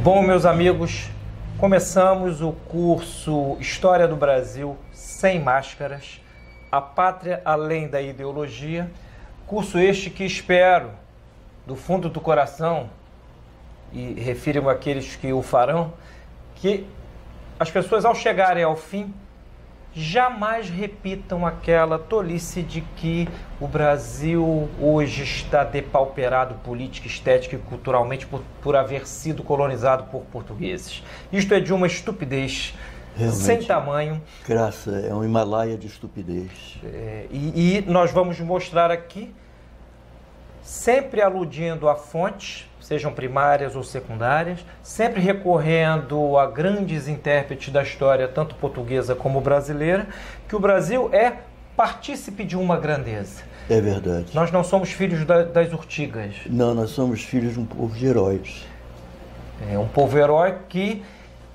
Bom, meus amigos, começamos o curso História do Brasil Sem Máscaras, a Pátria Além da Ideologia, curso este que espero, do fundo do coração, e refiro-me àqueles que o farão, que as pessoas, ao chegarem ao fim, jamais repitam aquela tolice de que o Brasil hoje está depauperado política, estética e culturalmente por haver sido colonizado por portugueses. Isto é de uma estupidez realmente sem tamanho. Graça, é um Himalaia de estupidez. E nós vamos mostrar aqui, sempre aludindo a fontes, sejam primárias ou secundárias, sempre recorrendo a grandes intérpretes da história, tanto portuguesa como brasileira, que o Brasil é partícipe de uma grandeza. É verdade. Nós não somos filhos das urtigas. Não, nós somos filhos de um povo de heróis. É um povo herói que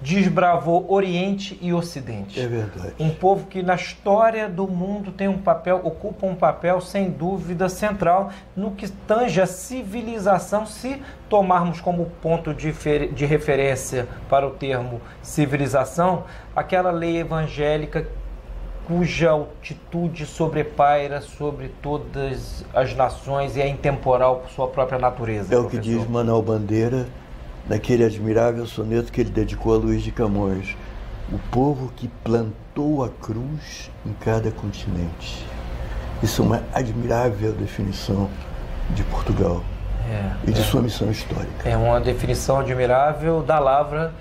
desbravou Oriente e Ocidente. É verdade. Um povo que na história do mundo tem ocupa um papel sem dúvida central no que tange a civilização, se tomarmos como ponto de referência para o termo civilização, aquela lei evangélica cuja altitude sobrepaira sobre todas as nações e é intemporal por sua própria natureza. É o que diz Manuel Bandeira, naquele admirável soneto que ele dedicou a Luís de Camões: o povo que plantou a cruz em cada continente. Isso é uma admirável definição de Portugal e de sua missão histórica. É uma definição admirável da lavra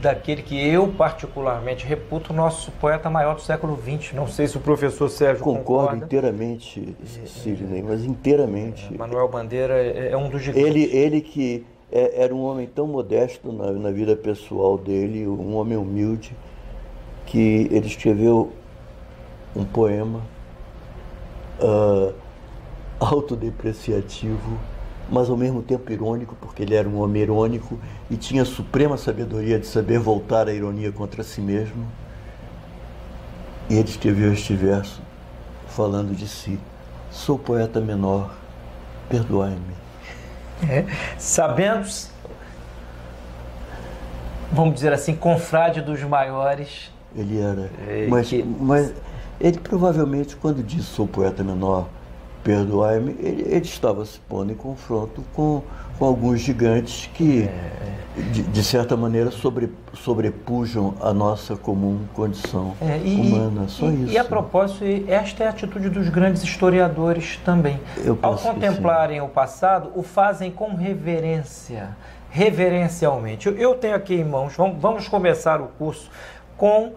daquele que eu particularmente reputo o nosso poeta maior do século XX. Não sei se o professor Sérgio concorda. Inteiramente, Sidney, mas inteiramente. Manuel Bandeira é um dos gigantes. Ele que era um homem tão modesto na vida pessoal dele, um homem humilde, que ele escreveu um poema autodepreciativo, mas ao mesmo tempo irônico, porque ele era um homem irônico e tinha a suprema sabedoria de saber voltar a ironia contra si mesmo. E ele escreveu este verso falando de si: sou poeta menor, perdoai-me. Sabendo, vamos dizer assim, confrade dos maiores. Ele era. Mas ele provavelmente, quando disse sou poeta menor, perdoai-me, ele estava se pondo em confronto com alguns gigantes que, de certa maneira, sobrepujam a nossa comum condição humana. Só isso. E a propósito, esta é a atitude dos grandes historiadores também. Ao contemplarem o passado, o fazem com reverência, reverencialmente. Eu tenho aqui em mãos, vamos começar o curso com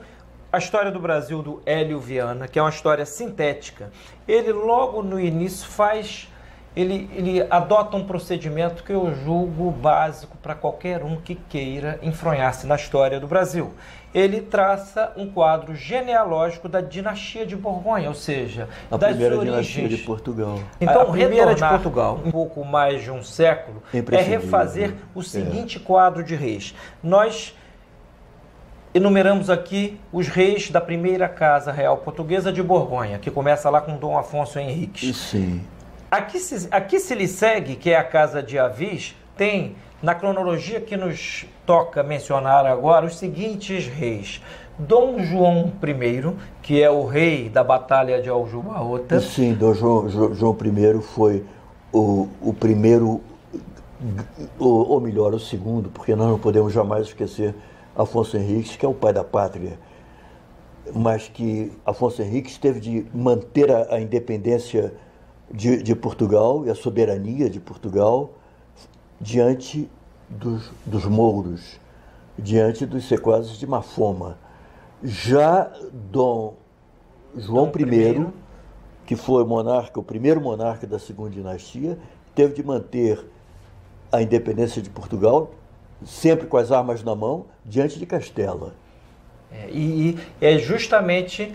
a história do Brasil do Hélio Viana, que é uma história sintética. Ele logo no início ele adota um procedimento que eu julgo básico para qualquer um que queira enfronhar-se na história do Brasil. Ele traça um quadro genealógico da dinastia de Borgonha, ou seja, a das primeira origens. dinastia de Portugal. Então, a primeira de Portugal, um pouco mais de um século, é refazer o seguinte quadro de reis. Nós enumeramos aqui os reis da primeira casa real portuguesa de Borgonha, que começa lá com Dom Afonso Henriques. Sim. Aqui se lhe segue, que é a casa de Avis, tem, na cronologia que nos toca mencionar agora, os seguintes reis: Dom João I, que é o rei da Batalha de Aljubarrota. Sim, Dom João I foi o primeiro, ou melhor, o segundo, porque nós não podemos jamais esquecer Afonso Henriques, que é o pai da pátria, mas que Afonso Henriques teve de manter a independência de Portugal e a soberania de Portugal diante dos mouros, diante dos sequazes de Mafoma. Já Dom João I, que foi o primeiro monarca da segunda dinastia, teve de manter a independência de Portugal, sempre com as armas na mão, diante de Castela. E é justamente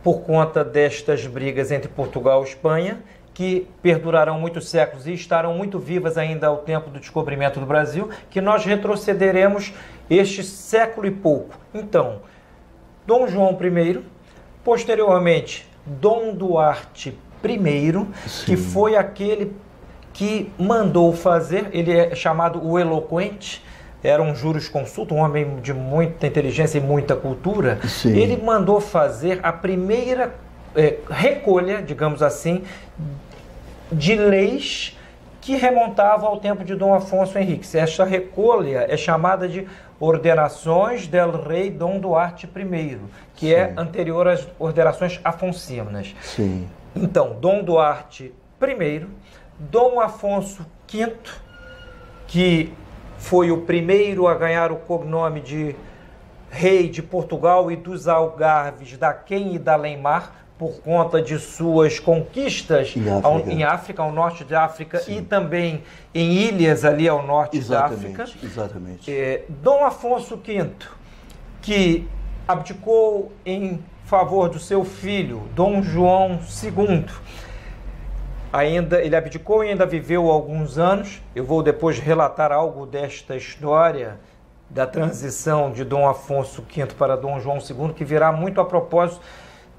por conta destas brigas entre Portugal e Espanha, que perdurarão muitos séculos e estarão muito vivas ainda ao tempo do descobrimento do Brasil, que nós retrocederemos este século e pouco. Então, Dom João I, posteriormente Dom Duarte I, que foi aquele que mandou fazer, ele é chamado o Eloquente, era um jurisconsulto, um homem de muita inteligência e muita cultura. Sim. Ele mandou fazer a primeira recolha, digamos assim, de leis que remontavam ao tempo de Dom Afonso Henriques. Esta recolha é chamada de Ordenações del Rei Dom Duarte I, que Sim. é anterior às ordenações afoncinas. Sim. Então, Dom Duarte I, Dom Afonso V, que foi o primeiro a ganhar o cognome de Rei de Portugal e dos Algarves, da Quem e da Além-Mar, por conta de suas conquistas em África, ao norte de África, sim, e também em ilhas ali ao norte da África. Exatamente. Dom Afonso V, que abdicou em favor do seu filho, Dom João II. Ele abdicou e ainda viveu alguns anos. Eu vou depois relatar algo desta história da transição de Dom Afonso V para Dom João II, que virá muito a propósito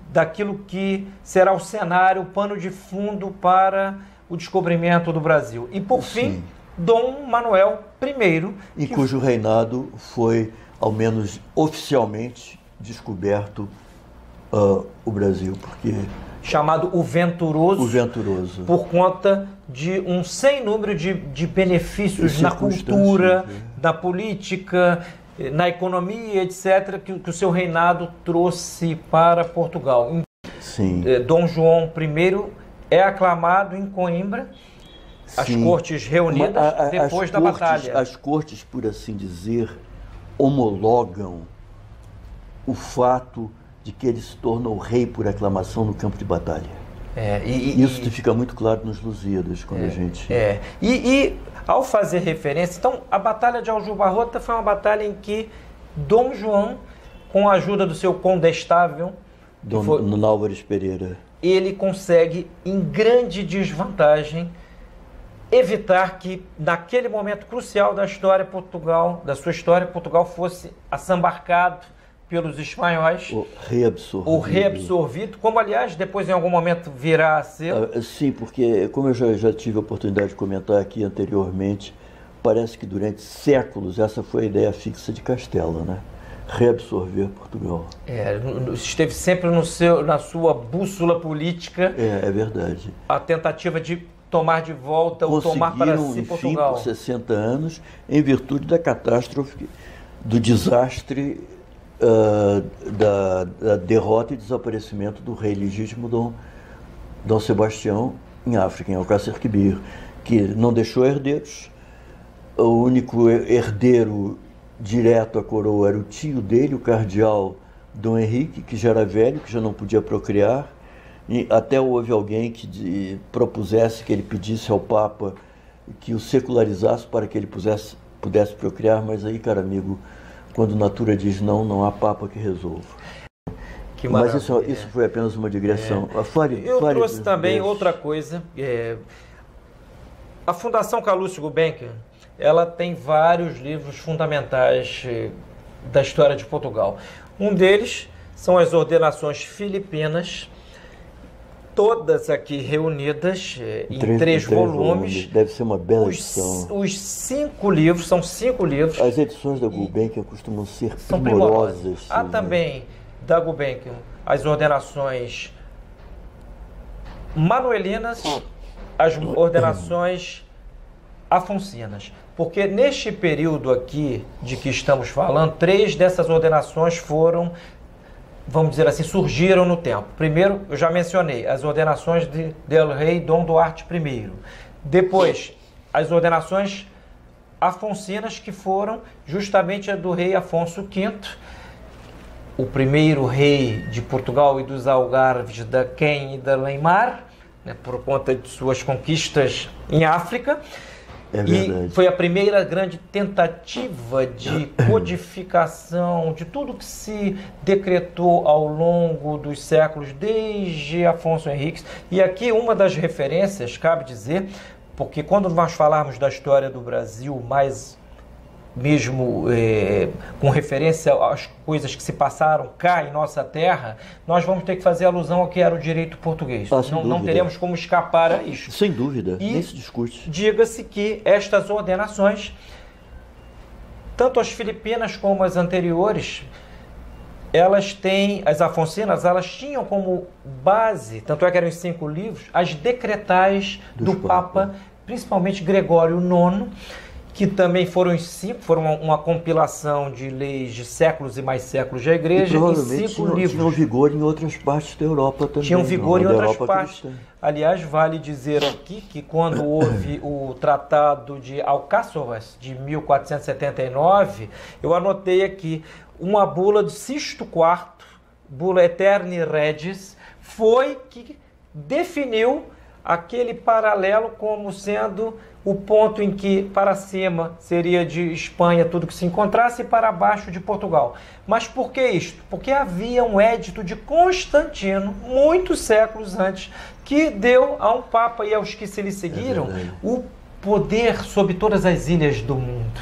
daquilo que será o cenário, o pano de fundo para o descobrimento do Brasil. E, por fim, Dom Manuel I. Em cujo reinado foi, ao menos oficialmente, descoberto o Brasil, porque... chamado o Venturoso. O Venturoso. Por conta de um sem número de benefícios na cultura, na política, na economia, etc., que o seu reinado trouxe para Portugal. Sim. Dom João I é aclamado em Coimbra, as cortes reunidas depois da batalha. As cortes, por assim dizer, homologam o fato de que ele se tornou rei por aclamação no campo de batalha. Isso fica muito claro nos Lusíadas, quando a gente... Ao fazer referência, então, a Batalha de Aljubarrota foi uma batalha em que Dom João, com a ajuda do seu condestável, Dom Álvares Pereira, ele consegue, em grande desvantagem, evitar que, naquele momento crucial da sua história, Portugal fosse assambarcado pelos espanhóis. O reabsorvido, como, aliás, depois em algum momento virá a ser. Sim, porque, como eu já tive a oportunidade de comentar aqui anteriormente, parece que durante séculos essa foi a ideia fixa de Castela, né? Reabsorver Portugal. Esteve sempre na sua bússola política. É verdade. A tentativa de tomar de volta ou tomar para si Portugal. Por 60 anos, em virtude da catástrofe, do desastre, da derrota e desaparecimento do rei legítimo Dom Sebastião em África, em Alcácer Quibir, que não deixou herdeiros. O único herdeiro direto à coroa era o tio dele, o cardeal Dom Henrique, que já era velho, que já não podia procriar. E até houve alguém que propusesse que ele pedisse ao Papa que o secularizasse para que ele pudesse procriar, mas aí, cara amigo, quando natura diz não há Papa que resolva. Mas isso foi apenas uma digressão. Eu trouxe também outra coisa. A Fundação Calouste Gulbenkian, ela tem vários livros fundamentais da história de Portugal. Um deles são as Ordenações Filipinas, todas aqui reunidas em três volumes. Deve ser uma bela edição. Os 5 livros, são 5 livros. As edições da Gulbenkian costumam ser primorosas. Há também, da Gulbenkian, as ordenações manuelinas, as ordenações afoncinas. Porque neste período aqui de que estamos falando, 3 dessas ordenações foram, vamos dizer assim, surgiram no tempo. Primeiro, eu já mencionei, as ordenações del Rei Dom Duarte I. Depois, as ordenações afoncinas, que foram justamente a do rei Afonso V, o primeiro rei de Portugal e dos Algarves, da Quem e da Além-Mar, né, por conta de suas conquistas em África. E foi a primeira grande tentativa de codificação de tudo que se decretou ao longo dos séculos, desde Afonso Henriques. E aqui uma das referências, cabe dizer, porque quando nós falarmos da história do Brasil, mais mesmo com referência às coisas que se passaram cá em nossa terra, nós vamos ter que fazer alusão ao que era o direito português. Não teremos como escapar a isso. Sem dúvida, nem se discute. Diga-se que estas ordenações Tanto as Filipinas como as anteriores, elas têm, as afonsinas, elas tinham como base, tanto é que eram os 5 livros, as decretais do Papa, principalmente Gregório IX, que também foram os 5, foram uma compilação de leis de séculos e mais séculos da Igreja, e provavelmente 5 livros. Tinham vigor em outras partes da Europa também. Tinham vigor em outras partes. Cristã. Aliás, vale dizer aqui que quando houve o Tratado de Alcáçovas, de 1479, eu anotei aqui, uma bula de Sisto IV, bula Aeterni Regis, foi que definiu aquele paralelo como sendo o ponto em que para cima seria de Espanha tudo que se encontrasse e para baixo de Portugal. Mas por que isto? Porque havia um édito de Constantino, muitos séculos antes, que deu a um Papa e aos que se lhe seguiram o poder sobre todas as ilhas do mundo.